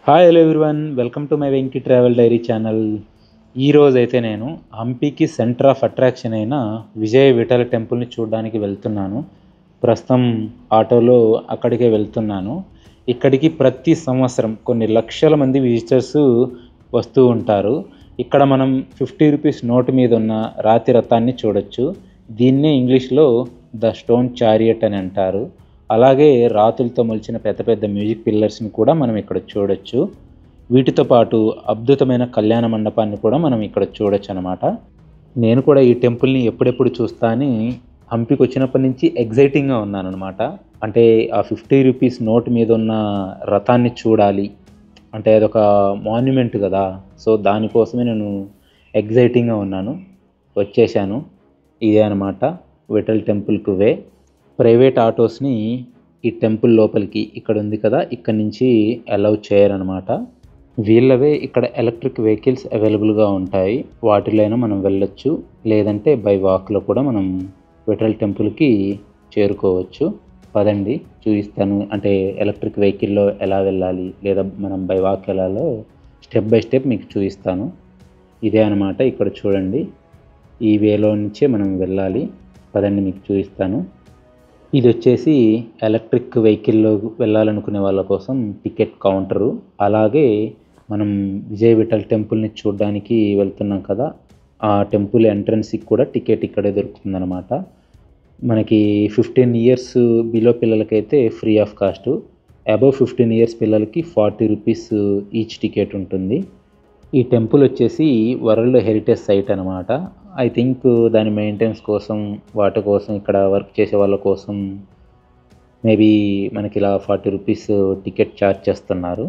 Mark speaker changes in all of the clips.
Speaker 1: Hi hello everyone, welcome to my Venky travel dairy channel. ఈరోజు అయితే నేను హంపీకి సెంటర్ ఆఫ్ అట్రాక్షన్ అయిన విజయ విఠల టెంపుల్ని చూడడానికి వెళ్తున్నాను. ప్రస్తుతం ఆటోలో అక్కడికే వెళ్తున్నాను. ఇక్కడికి ప్రతి సంవత్సరం కొన్ని లక్షల మంది విజిటర్స్ వస్తూ ఉంటారు. ఇక్కడ మనం 50 రూపీస్ నోటు మీద ఉన్న రాతి రథాన్ని చూడొచ్చు. దీన్నే ఇంగ్లీష్లో ద స్టోన్ చారియట్ అని అంటారు. అలాగే రాతులతో మలిచిన పెద్ద పెద్ద మ్యూజిక్ పిల్లర్స్ని కూడా మనం ఇక్కడ చూడొచ్చు. వీటితో పాటు అద్భుతమైన కళ్యాణ మండపాన్ని కూడా మనం ఇక్కడ చూడొచ్చు అనమాట. నేను కూడా ఈ టెంపుల్ని ఎప్పుడెప్పుడు చూస్తా అని హంపీకి వచ్చినప్పటి నుంచి ఎగ్జైటింగ్గా ఉన్నాను అనమాట. అంటే ఆ 50 రూపీస్ నోట్ మీద ఉన్న రథాన్ని చూడాలి, అంటే అదొక మాన్యుమెంట్ కదా. సో దానికోసమే నేను ఎగ్జైటింగ్గా ఉన్నాను. వచ్చేసాను. ఇదే అనమాట విఠల్ టెంపుల్కు వే. ప్రైవేట్ ఆటోస్ని ఈ టెంపుల్ లోపలికి ఇక్కడ ఉంది కదా, ఇక్కడ నుంచి అలౌ చేయరనమాట. వీళ్ళవే ఇక్కడ ఎలక్ట్రిక్ వెహికల్స్ అవైలబుల్గా ఉంటాయి. వాటిలోనే మనం వెళ్ళొచ్చు, లేదంటే బై వాక్లో కూడా మనం విఠల్ టెంపుల్కి చేరుకోవచ్చు. పదండి చూపిస్తాను, అంటే ఎలక్ట్రిక్ వెహికల్లో ఎలా వెళ్ళాలి లేదా మనం బై వాక్ వెళ్ళాలో స్టెప్ బై స్టెప్ మీకు చూపిస్తాను. ఇదే అనమాట, ఇక్కడ చూడండి, ఈ వేలో నుంచే మనం వెళ్ళాలి. పదండి మీకు చూపిస్తాను. ఇది వచ్చేసి ఎలక్ట్రిక్ వెహికల్లో వెళ్ళాలనుకునే వాళ్ళ కోసం టికెట్ కౌంటరు. అలాగే మనం విజయ విఠల్ టెంపుల్ని చూడడానికి వెళ్తున్నాం కదా, ఆ టెంపుల్ ఎంట్రన్స్కి కూడా టికెట్ ఇక్కడే దొరుకుతుందన్నమాట. మనకి 15 ఇయర్స్ బిలో పిల్లలకైతే free of cost, above 15 years పిల్లలకి 40 రూపీస్ ఈచ్ టికెట్ ఉంటుంది. ఈ టెంపుల్ వచ్చేసి వరల్డ్ హెరిటేజ్ సైట్ అనమాట. ఐ థింక్ దాని మెయింటెనెన్స్ కోసం, వాటి కోసం, ఇక్కడ వర్క్ చేసే వాళ్ళ కోసం మేబీ మనకి ఇలా 40 రూపీస్ టికెట్ ఛార్జ్ చేస్తున్నారు.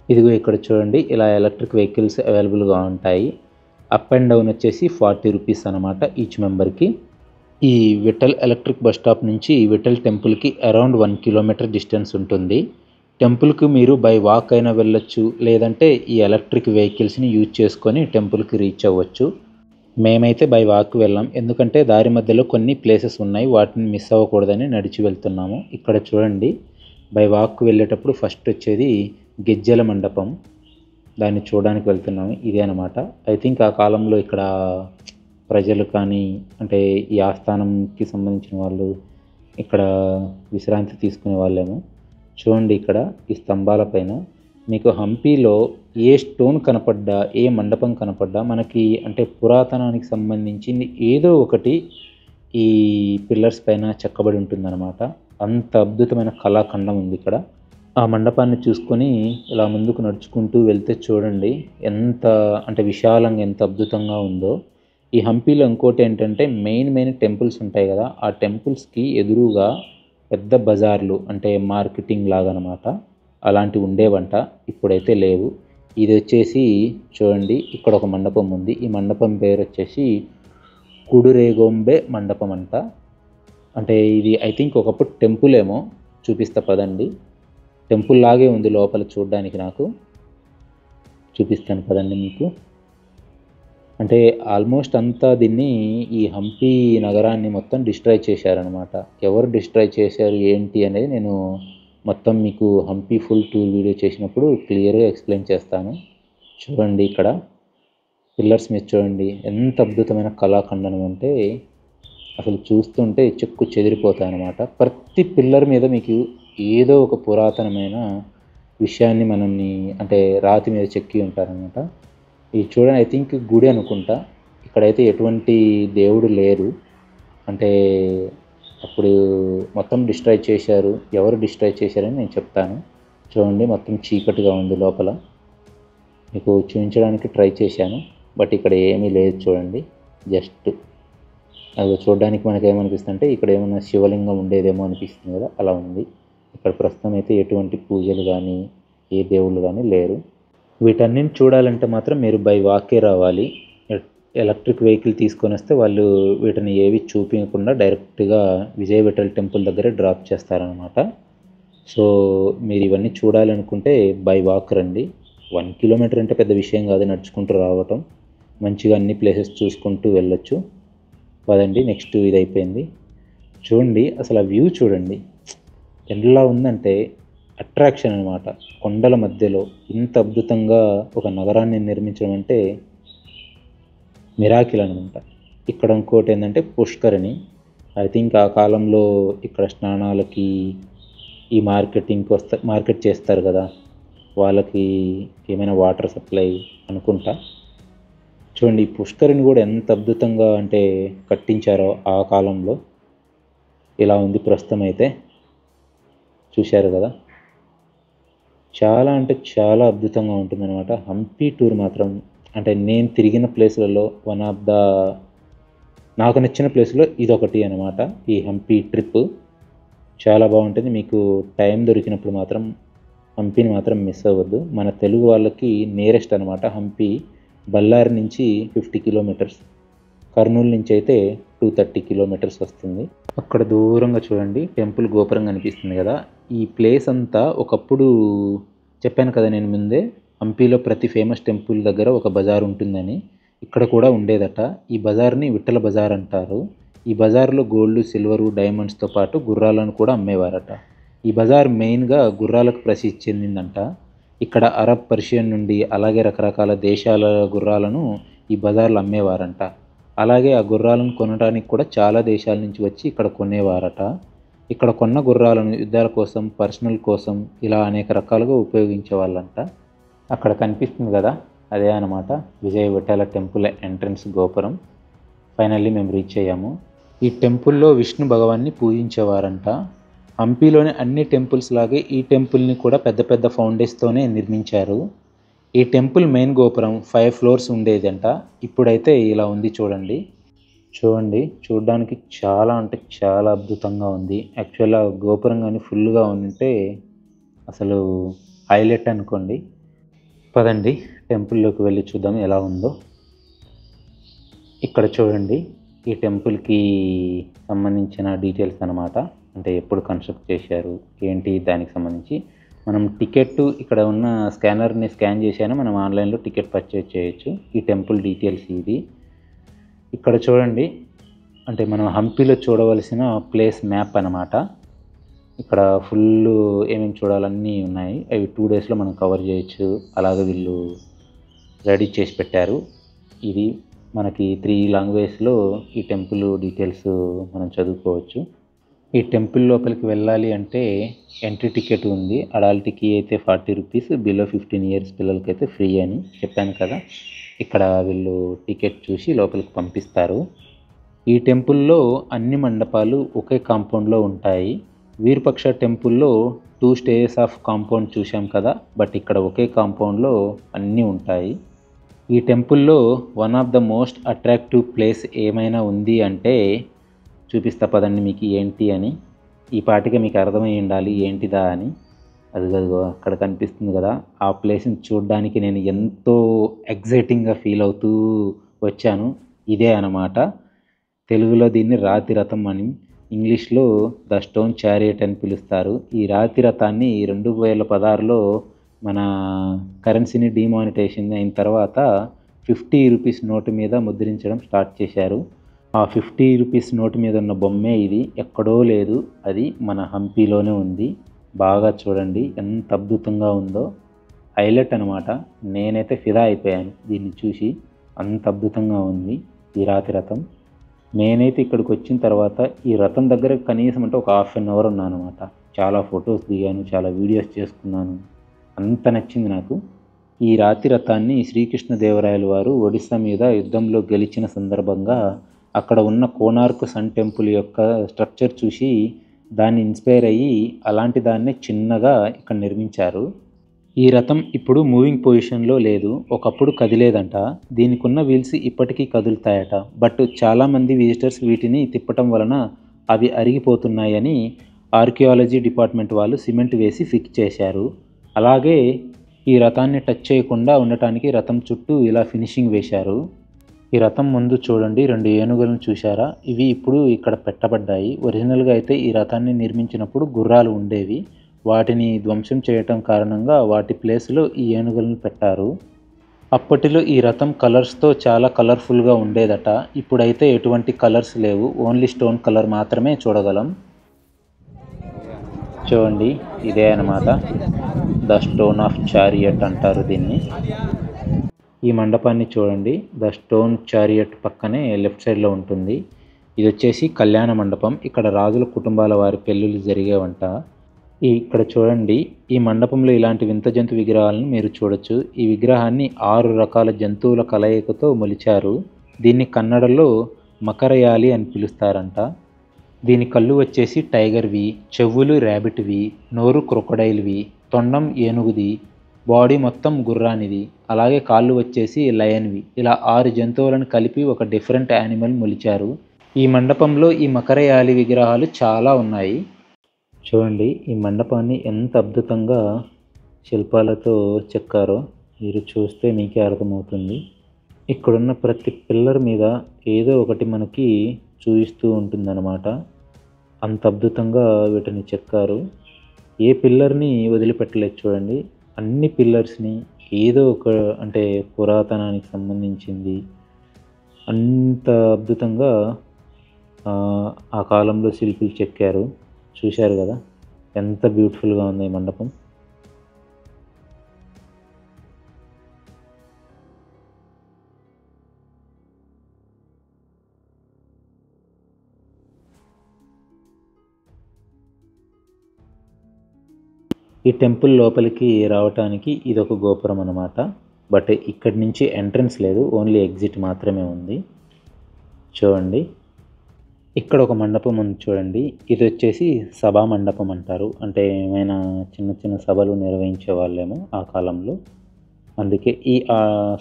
Speaker 1: ఇదిగో ఇక్కడ చూడండి, ఇలా ఎలక్ట్రిక్ వెహికల్స్ అవైలబుల్గా ఉంటాయి. అప్ అండ్ డౌన్ వచ్చేసి 40 రూపీస్ అనమాట ఈచ్ మెంబర్కి. ఈ విఠల్ ఎలక్ట్రిక్ బస్ స్టాప్ నుంచి విఠల్ టెంపుల్కి అరౌండ్ 1 కిలోమీటర్ డిస్టెన్స్ ఉంటుంది. టెంపుల్కి మీరు బై వాక్ అయినా వెళ్ళొచ్చు, లేదంటే ఈ ఎలక్ట్రిక్ వెహికల్స్ని యూజ్ చేసుకొని టెంపుల్కి రీచ్ అవ్వచ్చు. మేమైతే బై వాక్ వెళ్ళాం, ఎందుకంటే దారి మధ్యలో కొన్ని ప్లేసెస్ ఉన్నాయి, వాటిని మిస్ అవ్వకూడదని నడిచి వెళ్తున్నాము. ఇక్కడ చూడండి, బై వాక్ వెళ్ళేటప్పుడు ఫస్ట్ వచ్చేది గెజ్జల మండపం, దాన్ని చూడడానికి వెళ్తున్నాము. ఇదే అనమాట. ఐ థింక్ ఆ కాలంలో ఇక్కడ ప్రజలు కానీ, అంటే ఈ ఆస్థానంకి సంబంధించిన వాళ్ళు ఇక్కడ విశ్రాంతి తీసుకునే వాళ్ళేమో. చూడండి, ఇక్కడ ఈ స్తంభాల పైన మీకు హంపీలో ఏ స్టోన్ కనపడ్డా, ఏ మండపం కనపడ్డా మనకి అంటే పురాతనానికి సంబంధించింది ఏదో ఒకటి ఈ పిల్లర్స్ పైన చెక్కబడి ఉంటుందన్నమాట. అంత అద్భుతమైన కళాఖండం ఉంది ఇక్కడ. ఆ మండపాన్ని చూసుకొని ఇలా ముందుకు నడుచుకుంటూ వెళ్తే చూడండి ఎంత అంటే విశాలంగా, ఎంత అద్భుతంగా ఉందో. ఈ హంపీలో ఇంకోటి ఏంటంటే మెయిన్ టెంపుల్స్ ఉంటాయి కదా, ఆ టెంపుల్స్కి ఎదురుగా పెద్ద బజార్లు, అంటే మార్కెటింగ్ లాగా అనమాట, అలాంటివి ఉండేవంట. ఇప్పుడైతే లేవు. ఇది వచ్చేసి చూడండి, ఇక్కడ ఒక మండపం ఉంది. ఈ మండపం పేరు వచ్చేసి కుడురేగొంబే మండపం అంట. అంటే ఇది ఐ థింక్ ఒకప్పుడు టెంపుల్ ఏమో, చూపిస్తా పదండి. టెంపుల్ లాగే ఉంది లోపల చూడడానికి, నాకు చూపిస్తాను పదండి మీకు. అంటే ఆల్మోస్ట్ అంతా దీన్ని, ఈ హంపీ నగరాన్ని మొత్తం డిస్ట్రాయ్ చేశారనమాట. ఎవరు డిస్ట్రాయ్ చేశారు ఏంటి అనేది నేను మొత్తం మీకు హంపీ ఫుల్ టూర్ వీడియో చేసినప్పుడు క్లియర్గా ఎక్స్ప్లెయిన్ చేస్తాను. చూడండి, ఇక్కడ పిల్లర్స్ మీద చూడండి ఎంత అద్భుతమైన కళాఖండనం అంటే అసలు చూస్తుంటే చెక్కు చెదిరిపోతాయి అన్నమాట. ప్రతి పిల్లర్ మీద మీకు ఏదో ఒక పురాతనమైన విషయాన్ని మనల్ని, అంటే రాతి మీద చెక్కి ఉంటారనమాట. ఇది చూడండి, ఐ థింక్ గుడి అనుకుంటా. ఇక్కడైతే ఎటువంటి దేవుడు లేరు, అంటే అప్పుడు మొత్తం డిస్ట్రాయ్ చేశారు. ఎవరు డిస్ట్రాయ్ చేశారని నేను చెప్తాను. చూడండి, మొత్తం చీకటిగా ఉంది లోపల. మీకు చూపించడానికి ట్రై చేశాను, బట్ ఇక్కడ ఏమీ లేదు. చూడండి, జస్ట్ అది చూడడానికి మనకి ఏమనిపిస్తుంది అంటే ఇక్కడ ఏమైనా శివలింగం ఉండేదేమో అనిపిస్తుంది కదా, అలా ఉంది. ఇక్కడ ప్రస్తుతం అయితే ఎటువంటి పూజలు కానీ, ఏ దేవుళ్ళు కానీ లేరు. వీటన్నిటిని చూడాలంటే మాత్రం మీరు బై వాకే రావాలి. ఎలక్ట్రిక్ వెహికల్ తీసుకొని వస్తే వాళ్ళు వీటిని ఏవి చూపించకుండా డైరెక్ట్గా విజయ విఠల్ టెంపుల్ దగ్గరే డ్రాప్ చేస్తారనమాట. సో మీరు ఇవన్నీ చూడాలనుకుంటే బై వాక్ రండి. 1 కిలోమీటర్ అంటే పెద్ద విషయం కాదు, నడుచుకుంటూ రావటం. మంచిగా అన్ని ప్లేసెస్ చూసుకుంటూ వెళ్ళొచ్చు. పదండి, నెక్స్ట్ ఇది అయిపోయింది. చూడండి, అసలు ఆ వ్యూ చూడండి ఎలా ఉందంటే అట్రాక్షన్ అనమాట. కొండల మధ్యలో ఇంత అద్భుతంగా ఒక నగరాన్ని నిర్మించడం అంటే మిరాకిల్ అనమాట. ఇక్కడ ఇంకోటి ఏంటంటే పుష్కరిణి. ఐ థింక్ ఆ కాలంలో ఇక్కడ స్నానాలకి ఈ మార్కెట్ చేస్తారు కదా, వాళ్ళకి ఏమైనా వాటర్ సప్లై అనుకుంటా. చూడండి ఈ పుష్కరిణి కూడా ఎంత అద్భుతంగా అంటే కట్టించారో ఆ కాలంలో. ఇలా ఉంది ప్రస్తుతం అయితే, చూశారు కదా. చాలా అంటే చాలా అద్భుతంగా ఉంటుందన్నమాట. హంపి టూర్ మాత్రం అంటే నేను తిరిగిన ప్లేసులలో వన్ ఆఫ్ ద నాకు నచ్చిన ప్లేస్లో ఇదొకటి అనమాట. ఈ హంపి ట్రిప్ చాలా బాగుంటుంది. మీకు టైం దొరికినప్పుడు మాత్రం హంపిని మాత్రం మిస్ అవ్వద్దు. మన తెలుగు వాళ్ళకి నియరెస్ట్ అనమాట హంపి. బళ్ళారి నుంచి 50 కిలోమీటర్స్, కర్నూలు నుంచి అయితే 230 కిలోమీటర్స్ వస్తుంది. అక్కడ దూరంగా చూడండి టెంపుల్ గోపురం కనిపిస్తుంది కదా. ఈ ప్లేస్ అంతా ఒకప్పుడు చెప్పాను కదా నేను ముందే, హంపిలో ప్రతి ఫేమస్ టెంపుల్ దగ్గర ఒక బజార్ ఉంటుందని. ఇక్కడ కూడా ఉండేదట. ఈ బజార్ని విఠల బజార్ అంటారు. ఈ బజార్లో గోల్డ్, సిల్వరు, డైమండ్స్తో పాటు గుర్రాలను కూడా అమ్మేవారట. ఈ బజార్ మెయిన్గా గుర్రాలకు ప్రసిద్ధి చెందిందంట. ఇక్కడ అరబ్, పర్షియన్ నుండి అలాగే రకరకాల దేశాల గుర్రాలను ఈ బజార్లో అమ్మేవారంట. అలాగే ఆ గుర్రాలను కొనడానికి కూడా చాలా దేశాల నుంచి వచ్చి ఇక్కడ కొనేవారట. ఇక్కడ కొన్న గుర్రాలను యుద్ధాల కోసం, పర్సనల్ కోసం ఇలా అనేక రకాలుగా ఉపయోగించేవాళ్ళంట. అక్కడ కనిపిస్తుంది కదా, అదే అనమాట విజయ విఠల టెంపుల్ ఎంట్రన్స్ గోపురం. ఫైనల్లీ మేము రీచ్ అయ్యాము. ఈ టెంపుల్లో విష్ణు భగవాన్ని పూజించేవారంట. హంపిలోని అన్ని టెంపుల్స్ లాగే ఈ టెంపుల్ని కూడా పెద్ద పెద్ద ఫౌండేషన్తోనే నిర్మించారు. ఈ టెంపుల్ మెయిన్ గోపురం 5 ఫ్లోర్స్ ఉండేదంట. ఇప్పుడైతే ఇలా ఉంది చూడండి. చూడడానికి చాలా అంటే చాలా అద్భుతంగా ఉంది. యాక్చువల్గా గోపురం కానీ ఫుల్గా ఉంటే అసలు హైలైట్ అనుకోండి. పదండి టెంపుల్లోకి వెళ్ళి చూద్దాం ఎలా ఉందో. ఇక్కడ చూడండి ఈ టెంపుల్కి సంబంధించిన డీటెయిల్స్ అనమాట. అంటే ఎప్పుడు కన్స్ట్రక్ట్ చేశారు ఏంటి దానికి సంబంధించి. మనం టికెట్ ఇక్కడ ఉన్న స్కానర్ని స్కాన్ చేశాను, మనం ఆన్లైన్లో టికెట్ పర్చేజ్ చేయొచ్చు. ఈ టెంపుల్ డీటెయిల్స్ ఇది. ఇక్కడ చూడండి అంటే మనం హంపిలో చూడవలసిన ప్లేస్ మ్యాప్ అనమాట. ఇక్కడ ఫుల్ ఏమేమి చూడాలన్నీ ఉన్నాయి. అవి 2 డేస్లో మనం కవర్ చేయొచ్చు. అలాగే వీళ్ళు రెడీ చేసి పెట్టారు. ఇది మనకి 3 లాంగ్వేజ్లో ఈ టెంపుల్ డీటెయిల్స్ మనం చదువుకోవచ్చు. ఈ టెంపుల్ లోపలికి వెళ్ళాలి అంటే ఎంట్రీ టికెట్ ఉంది. అడల్ట్కి అయితే 40 రూపీస్, బిలో 15 ఇయర్స్ పిల్లలకైతే ఫ్రీ అని చెప్పాను కదా. ఇక్కడ వీళ్ళు టికెట్ చూసి లోపలికి పంపిస్తారు. ఈ టెంపుల్లో అన్ని మండపాలు ఒకే కాంపౌండ్లో ఉంటాయి. వీరపక్ష టెంపుల్లో 2 స్టేజెస్ ఆఫ్ కాంపౌండ్ చూసాం కదా, బట్ ఇక్కడ ఒకే కాంపౌండ్లో అన్నీ ఉంటాయి. ఈ టెంపుల్లో one of the most attractive place ఏమైనా ఉంది అంటే చూపిస్తా పదండి మీకు ఏంటి అని. ఈ పాటికి మీకు అర్థమై ఉండాలి ఏంటిదా అని. అదిగో అక్కడ కనిపిస్తుంది కదా, ఆ ప్లేస్ని చూడడానికి నేను ఎంతో ఎగ్జైటింగ్గా ఫీల్ అవుతూ వచ్చాను. ఇదే అన్నమాట. తెలుగులో దీన్ని రాతి రథం అని, ఇంగ్లీష్లో ద స్టోన్ చారియట్ అని పిలుస్తారు. ఈ రాతి రథాన్ని 2016లో మన కరెన్సీని డిమానిటైజేషన్ అయిన తర్వాత 50 రూపీస్ నోటు మీద ముద్రించడం స్టార్ట్ చేశారు. ఆ 50 రూపీస్ నోటు మీద ఉన్న బొమ్మే ఇది. ఎక్కడో లేదు, అది మన హంపిలోనే ఉంది. బాగా చూడండి ఎంత అద్భుతంగా ఉందో. హైలైట్ అనమాట. నేనైతే ఫిదా అయిపోయాను దీన్ని చూసి, అంత అద్భుతంగా ఉంది ఈ రాతి రథం. నేనైతే ఇక్కడికి వచ్చిన తర్వాత ఈ రథం దగ్గర కనీసం అంటే ఒక ½ అన్ అవర్ ఉన్నాను అనమాట. చాలా ఫొటోస్ దిగాను, చాలా వీడియోస్ చేసుకున్నాను. అంత నచ్చింది నాకు. ఈ రాతి రథాన్ని శ్రీకృష్ణదేవరాయలు వారు ఒడిస్సా మీద యుద్ధంలో గెలిచిన సందర్భంగా అక్కడ ఉన్న కోనార్క్ సన్ టెంపుల్ యొక్క స్ట్రక్చర్ చూసి దాన్ని ఇన్స్పైర్ అయ్యి అలాంటి దాన్నే చిన్నగా ఇక్కడ నిర్మించారు. ఈ రథం ఇప్పుడు మూవింగ్ పొజిషన్లో లేదు, ఒకప్పుడు కదిలేదంట. దీనికి ఉన్న వీల్స్ ఇప్పటికీ కదులుతాయట. బట్ చాలామంది విజిటర్స్ వీటిని తిప్పటం వలన అవి అరిగిపోతున్నాయని ఆర్కియాలజీ డిపార్ట్మెంట్ వాళ్ళు సిమెంట్ వేసి ఫిక్స్ చేశారు. అలాగే ఈ రథాన్ని టచ్ చేయకుండా ఉండటానికి రథం చుట్టూ ఇలా ఫినిషింగ్ వేశారు. ఈ రథం ముందు చూడండి 2 ఏనుగులను చూశారా, ఇవి ఇప్పుడు ఇక్కడ పెట్టబడ్డాయి. ఒరిజినల్గా అయితే ఈ రథాన్ని నిర్మించినప్పుడు గుర్రాలు ఉండేవి. వాటిని ధ్వంసం చేయటం కారణంగా వాటి ప్లేస్లో ఈ ఏనుగులను పెట్టారు. అప్పటిలో ఈ రథం కలర్స్తో చాలా కలర్ఫుల్గా ఉండేదట. ఇప్పుడైతే ఎటువంటి కలర్స్ లేవు, ఓన్లీ స్టోన్ కలర్ మాత్రమే చూడగలం. చూడండి, ఇదే అన్నమాట ద స్టోన్ ఆఫ్ చారియట్ అంటారు దీన్ని. ఈ మండపాన్ని చూడండి, ద స్టోన్ చారియట్ పక్కనే లెఫ్ట్ సైడ్లో ఉంటుంది. ఇది వచ్చేసి కళ్యాణ మండపం. ఇక్కడ రాజుల కుటుంబాల వారి పెళ్ళిళ్ళు జరిగేవంట. ఇక్కడ చూడండి, ఈ మండపంలో ఇలాంటి వింత జంతు విగ్రహాలను మీరు చూడొచ్చు. ఈ విగ్రహాన్ని 6 రకాల జంతువుల కలయికతో మొలిచారు. దీన్ని కన్నడలో మకరయాలి అని పిలుస్తారంట. దీని కళ్ళు వచ్చేసి టైగర్వి, చెవులు ర్యాబిట్వి, నోరు క్రొకొడైల్వి, తొండం ఏనుగుది, బాడీ మొత్తం గుర్రానిది, అలాగే కాళ్ళు వచ్చేసి లయన్వి. ఇలా 6 జంతువులను కలిపి ఒక డిఫరెంట్ యానిమల్ మొలిచారు. ఈ మండపంలో ఈ మకరయాలి విగ్రహాలు చాలా ఉన్నాయి. చూడండి, ఈ మండపాన్ని ఎంత అద్భుతంగా శిల్పాలతో చెక్కారో మీరు చూస్తే మీకే అర్థమవుతుంది. ఇక్కడున్న ప్రతి పిల్లర్ మీద ఏదో ఒకటి మనకి చూపిస్తూ ఉంటుందన్నమాట. అంత అద్భుతంగా వీటిని చెక్కారు. ఏ పిల్లర్ని వదిలిపెట్టలేదు చూడండి. అన్ని పిల్లర్స్ని ఏదో ఒక అంటే పురాతనానికి సంబంధించింది అంత అద్భుతంగా ఆ కాలంలో శిల్పులు చెక్కారు. చూశారు కదా ఎంత బ్యూటిఫుల్గా ఉంది ఈ మండపం. ఈ టెంపుల్ లోపలికి రావటానికి ఇదొక గోపురం అన్నమాట. బట్ ఇక్కడి నుంచి ఎంట్రన్స్ లేదు, ఓన్లీ ఎగ్జిట్ మాత్రమే ఉంది. చూడండి, ఇక్కడ ఒక మండపం ఉంది చూడండి. ఇది వచ్చేసి సభా మండపం అంటారు. అంటే ఏమైనా చిన్న చిన్న సభలు నిర్వహించే వాళ్ళేమో ఆ కాలంలో. అందుకే ఈ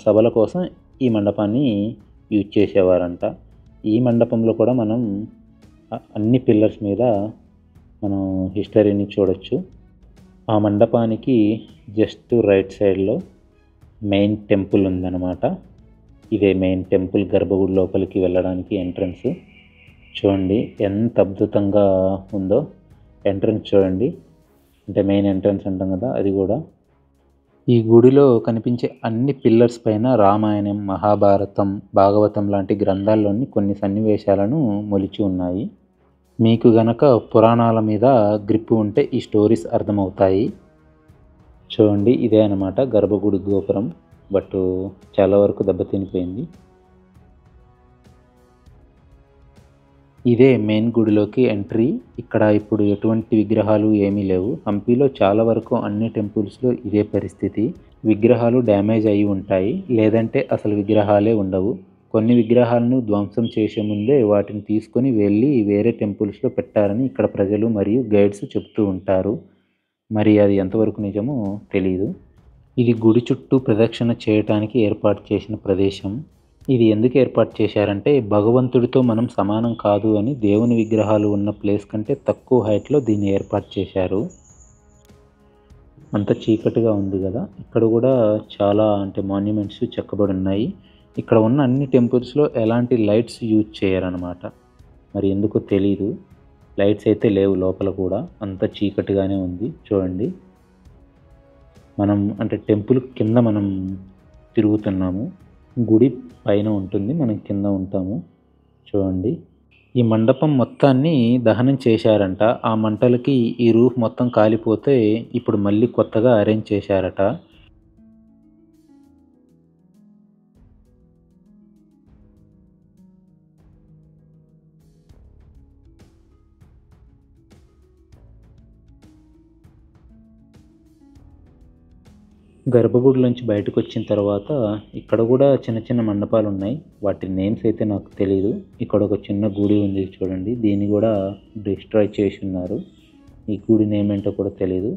Speaker 1: సభల కోసం ఈ మండపాన్ని యూజ్ చేసేవారంట. ఈ మండపంలో కూడా మనం అన్ని పిల్లర్స్ మీద మనం హిస్టరీని చూడొచ్చు. ఆ మండపానికి జస్ట్ రైట్ సైడ్లో మెయిన్ టెంపుల్ ఉందన్నమాట. ఇదే మెయిన్ టెంపుల్, గర్భగుడి లోపలికి వెళ్ళడానికి ఎంట్రన్స్. చూడండి ఎంత అద్భుతంగా ఉందో ఎంట్రన్స్. చూడండి, అంటే మెయిన్ ఎంట్రన్స్ అంటాం కదా, అది కూడా. ఈ గుడిలో కనిపించే అన్ని పిల్లర్స్ పైన రామాయణం, మహాభారతం, భాగవతం లాంటి గ్రంథాల్లోని కొన్ని సన్నివేశాలను మొలిచి ఉన్నాయి. మీకు గనక పురాణాల మీద గ్రిప్ ఉంటే ఈ స్టోరీస్ అర్థమవుతాయి. చూడండి, ఇదే అన్నమాట గర్భగుడి గోపురం. బట్ చాలా వరకు దెబ్బతినిపోయింది. ఇదే మెయిన్ గుడిలోకి ఎంట్రీ. ఇక్కడ ఇప్పుడు ఎటువంటి విగ్రహాలు ఏమీ లేవు. హంపీలో చాలా వరకు అన్ని టెంపుల్స్లో ఇదే పరిస్థితి. విగ్రహాలు డ్యామేజ్ అయి ఉంటాయి, లేదంటే అసలు విగ్రహాలే ఉండవు. కొన్ని విగ్రహాలను ధ్వంసం చేసే ముందే వాటిని తీసుకొని వెళ్ళి వేరే టెంపుల్స్లో పెట్టారని ఇక్కడ ప్రజలు మరియు గైడ్స్ చెప్తూ ఉంటారు. మరి అది ఎంతవరకు నిజమో తెలీదు. ఇది గుడి చుట్టూ ప్రదక్షిణ చేయటానికి ఏర్పాటు చేసిన ప్రదేశం. ఇది ఎందుకు ఏర్పాటు చేశారంటే భగవంతుడితో మనం సమానం కాదు అని దేవుని విగ్రహాలు ఉన్న ప్లేస్ కంటే తక్కువ హైట్లో దీన్ని ఏర్పాటు చేశారు. అంత చీకటిగా ఉంది కదా. ఇక్కడ కూడా చాలా అంటే మాన్యుమెంట్స్ చెక్కబడి ఉన్నాయి. ఇక్కడ ఉన్న అన్ని టెంపుల్స్లో ఎలాంటి లైట్స్ యూజ్ చేయరన్నమాట. మరి ఎందుకో తెలీదు. లైట్స్ అయితే లేవు లోపల కూడా, అంత చీకటిగానే ఉంది. చూడండి, మనం అంటే టెంపుల్ కింద మనం తిరుగుతున్నాము. గుడి పైన ఉంటుంది, మనం కింద ఉంటాము. చూడండి, ఈ మండపం మొత్తాన్ని దహనం చేశారంట. ఆ మంటలకి ఈ రూఫ్ మొత్తం కాలిపోతే ఇప్పుడు మళ్ళీ కొత్తగా అరేంజ్ చేశారట. గర్భగుడిలోంచి బయటకు వచ్చిన తర్వాత ఇక్కడ కూడా చిన్న చిన్న మండపాలు ఉన్నాయి. వాటి నేమ్స్ అయితే నాకు తెలీదు. ఇక్కడ ఒక చిన్న గుడి ఉంది చూడండి, దీన్ని కూడా డిస్ట్రాయ్ చేసి ఉన్నారు. ఈ గుడి నేమ్ ఏంటో కూడా తెలీదు.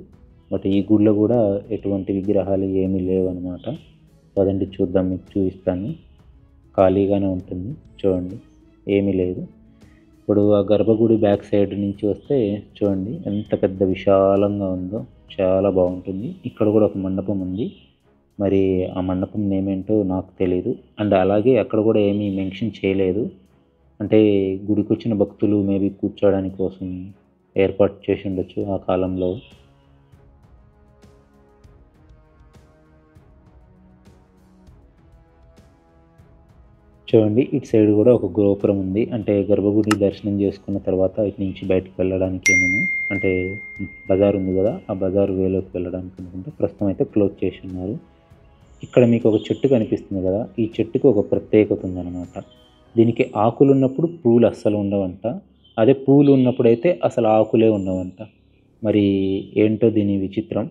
Speaker 1: బట్ ఈ గుడిలో కూడా ఎటువంటి విగ్రహాలు ఏమీ లేవు అనమాట. పదండి చూద్దాం, మీకు చూపిస్తాను. ఖాళీగానే ఉంటుంది చూడండి, ఏమీ లేదు. ఇప్పుడు ఆ గర్భగుడి బ్యాక్ సైడ్ నుంచి వస్తే చూడండి ఎంత పెద్ద విశాలంగా ఉందో, చాలా బాగుంటుంది. ఇక్కడ కూడా ఒక మండపం ఉంది. మరి ఆ మండపం నేమ్ ఏంటో నాకు తెలీదు. అండ్ అలాగే అక్కడ కూడా ఏమీ మెన్షన్ చేయలేదు. అంటే గుడికి వచ్చిన భక్తులు మేబీ కూర్చోవడానికి కోసం ఏర్పాటు చేసి ఉండొచ్చు ఆ కాలంలో. చూడండి ఇటు సైడ్ కూడా ఒక గోపురం ఉంది. అంటే గర్భగుడి దర్శనం చేసుకున్న తర్వాత ఇటు నుంచి బయటకు వెళ్ళడానికి నేను అంటే బజార్ ఉంది కదా, ఆ బజార్ వేలోకి వెళ్ళడానికి అనుకుంటే ప్రస్తుతం అయితే క్లోజ్ చేసి ఉన్నారు. ఇక్కడ మీకు ఒక చెట్టు కనిపిస్తుంది కదా, ఈ చెట్టుకి ఒక ప్రత్యేకత ఉందన్నమాట. దీనికి ఆకులు ఉన్నప్పుడు పూలు అస్సలు ఉండవంట, అదే పూలు ఉన్నప్పుడైతే అసలు ఆకులే ఉండవంట. మరి ఏంటో దీని విచిత్రం,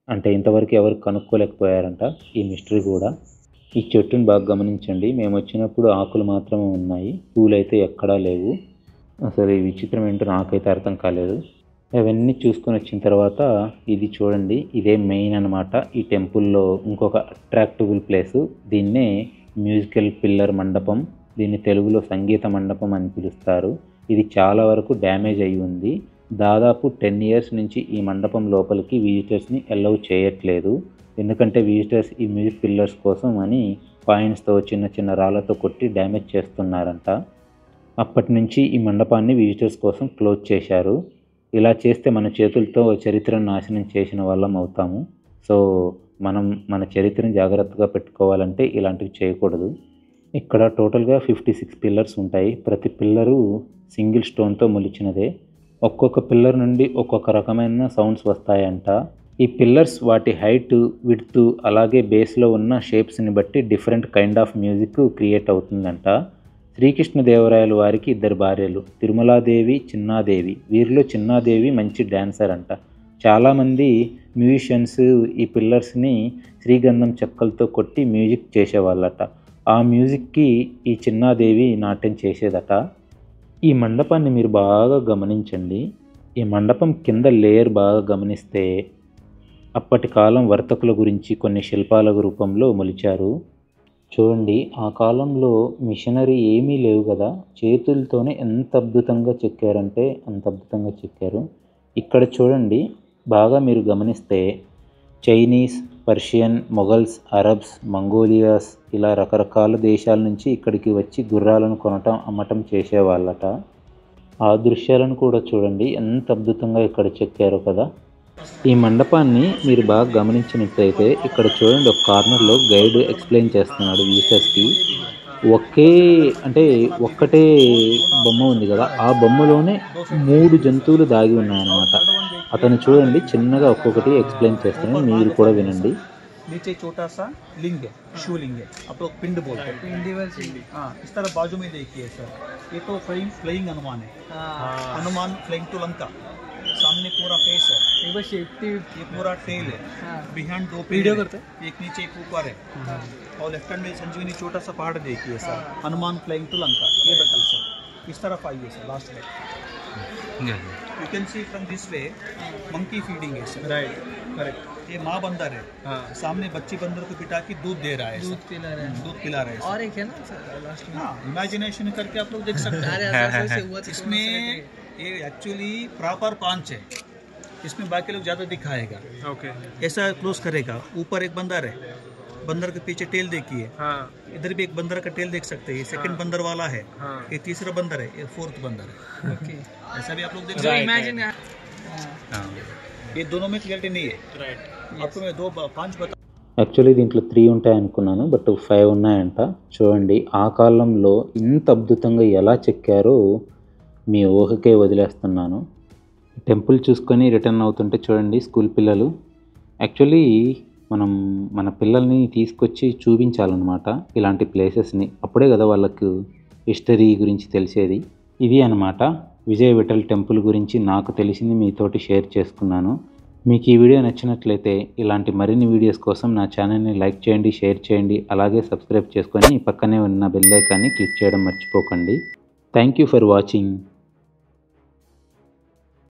Speaker 1: అంటే ఇంతవరకు ఎవరు కనుక్కోలేకపోయారంట ఈ మిస్టరీ కూడా. ఈ చెట్టుని బాగా గమనించండి, మేము వచ్చినప్పుడు ఆకులు మాత్రమే ఉన్నాయి, పూలు అయితే ఎక్కడా లేవు. అసలు ఈ విచిత్రం ఏంటో నాకైతే అర్థం కాలేదు. అవన్నీ చూసుకొని వచ్చిన తర్వాత ఇది చూడండి, ఇదే మెయిన్ అనమాట ఈ టెంపుల్లో ఇంకొక అట్రాక్టబుల్ ప్లేసు. దీన్నే మ్యూజికల్ పిల్లర్ మండపం, దీన్ని తెలుగులో సంగీత మండపం అని పిలుస్తారు. ఇది చాలా వరకు డ్యామేజ్ అయి ఉంది. దాదాపు 10 years నుంచి ఈ మండపం లోపలికి విజిటర్స్ని అలౌ చేయట్లేదు. ఎందుకంటే విజిటర్స్ ఈ మ్యూజిక్ పిల్లర్స్ కోసం అని కాయిన్స్తో చిన్న చిన్న రాళ్ళతో కొట్టి డ్యామేజ్ చేస్తున్నారంట. అప్పటి నుంచి ఈ మండపాన్ని విజిటర్స్ కోసం క్లోజ్ చేశారు. ఇలా చేస్తే మన చేతులతో చరిత్రను నాశనం చేసిన వాళ్ళం అవుతాము. సో మనం మన చరిత్రను జాగ్రత్తగా పెట్టుకోవాలంటే ఇలాంటివి చేయకూడదు. ఇక్కడ టోటల్గా 56 పిల్లర్స్ ఉంటాయి. ప్రతి పిల్లరు సింగిల్ స్టోన్తో మొలిచినదే. ఒక్కొక్క పిల్లర్ నుండి ఒక్కొక్క రకమైన సౌండ్స్ వస్తాయంట. ఈ పిల్లర్స్ వాటి హైట్, విడ్త్, అలాగే బేస్లో ఉన్న షేప్స్ని బట్టి different kind of music create అవుతుందంట. శ్రీకృష్ణదేవరాయలు వారికి 2 భార్యలు, తిరుమలాదేవి, చిన్నాదేవి. వీరిలో చిన్నాదేవి మంచి డ్యాన్సర్ అంట. చాలామంది మ్యూజిషియన్స్ ఈ పిల్లర్స్ని శ్రీగంధం చెక్కలతో కొట్టి మ్యూజిక్ చేసేవాళ్ళట. ఆ మ్యూజిక్కి ఈ చిన్నాదేవి నాట్యం చేసేదట. ఈ మండపాన్ని మీరు బాగా గమనించండి. ఈ మండపం కింద లేయర్ బాగా గమనిస్తే అప్పటి కాలం వర్తకుల గురించి కొన్ని శిల్పాల రూపంలో మొలిచారు. చూడండి, ఆ కాలంలో మిషనరీ ఏమీ లేవు కదా, చేతులతోనే ఎంత అద్భుతంగా చెక్కారంటే అంత అద్భుతంగా చెక్కారు. ఇక్కడ చూడండి, బాగా మీరు గమనిస్తే చైనీస్, పర్షియన్, మొఘల్స్, అరబ్స్, మంగోలియాస్ ఇలా రకరకాల దేశాల నుంచి ఇక్కడికి వచ్చి గుర్రాలను కొనటం, అమ్మటం చేసేవాళ్ళట. ఆ దృశ్యాలను కూడా చూడండి, ఎంత అద్భుతంగా ఇక్కడ చెక్కారో కదా. ఈ మండపాన్ని మీరు బాగా గమనించినట్లయితే ఇక్కడ చూడండి, ఒక కార్నర్లో గైడ్ ఎక్స్ప్లెయిన్ చేస్తున్నాడు విజిటర్స్కి. ఒక్కటే బొమ్మ ఉంది కదా, ఆ బొమ్మలోనే 3 జంతువులు దాగి ఉన్నాయన్నమాట. అతను చూడండి చిన్నగా ఒక్కొక్కటి ఎక్స్ప్లెయిన్ చేస్తున్నాను, మీరు కూడా వినండి.
Speaker 2: नीचे छोटा सा लिंग है, शिवलिंग है, आप लोग पिंड बोलते हैं। हाँ, इस तरह बाजू में देखिए सर, ये तो फ्लाइंग हनुमान है। हनुमान फ्लाइंग टू लंका, सामने पूरा फेस है, ये पूरा टेल है, बिहाइंड 2 वीडियो करते हैं, एक नीचे एक ऊपर है, और लेफ्ट हैंड में संजीवनी छोटा सा पहाड़ देखिए sir, Hanuman flying to Lanka, ये बटल सर, इस तरफ आइए सर, लास्ट में you can see from this way monkey feeding है सर, राइट, करेक्ट। ये माँ बंदर है, सामने बच्ची बंदर को बिठा के दूध दे रहा है, दूध पिला रहा है। और एक है ना सर लास्ट में, हाँ, इमेजिनेशन करके आप लोग देख सकते हैं। इसमें ये एक्चुअली प्रॉपर पांच है, इसमें बाकी लोग ज़्यादा दिखाएगा। ओके, ऐसा क्लोज करेगा। ऊपर एक बंदर है, बंदर के पीछे टेल देखिए, इधर भी एक बंदर का टेल देख सकते हैं, ये सेकंड बंदर वाला है, ये तीसरा बंदर है, ये 4th बंदर है। ओके, ऐसा भी आप लोग देख सकते हैं। इमेजिन ये दोनों में क्लियरिटी नहीं है, राइट। आपको मैं 5 बता।
Speaker 1: యాక్చువల్లీ దీంట్లో 3 ఉంటాయి అనుకున్నాను, బట్ 5 ఉన్నాయంట. చూడండి, ఆ కాలంలో ఇంత అద్భుతంగా ఎలా చెక్కారో మీ ఊహకే వదిలేస్తున్నాను. టెంపుల్ చూసుకొని రిటర్న్ అవుతుంటే చూడండి, స్కూల్ పిల్లలు. యాక్చువల్లీ మనం మన పిల్లల్ని తీసుకొచ్చి చూపించాలన్నమాట ఇలాంటి ప్లేసెస్ని, అప్పుడే కదా వాళ్ళకు హిస్టరీ గురించి తెలిసేది. ఇది అన్నమాట విజయ విఠల్ టెంపుల్ గురించి నాకు తెలిసింది మీతోటి షేర్ చేసుకున్నాను. మీకు ఈ వీడియో నచ్చినట్లయితే ఇలాంటి మరిన్ని వీడియోస్ కోసం నా ఛానల్ని లైక్ చేయండి, షేర్ చేయండి, అలాగే సబ్స్క్రైబ్ చేసుకొని పక్కనే ఉన్న బెల్ ఐకాన్ని క్లిక్ చేయడం మర్చిపోకండి. Thank you for watching.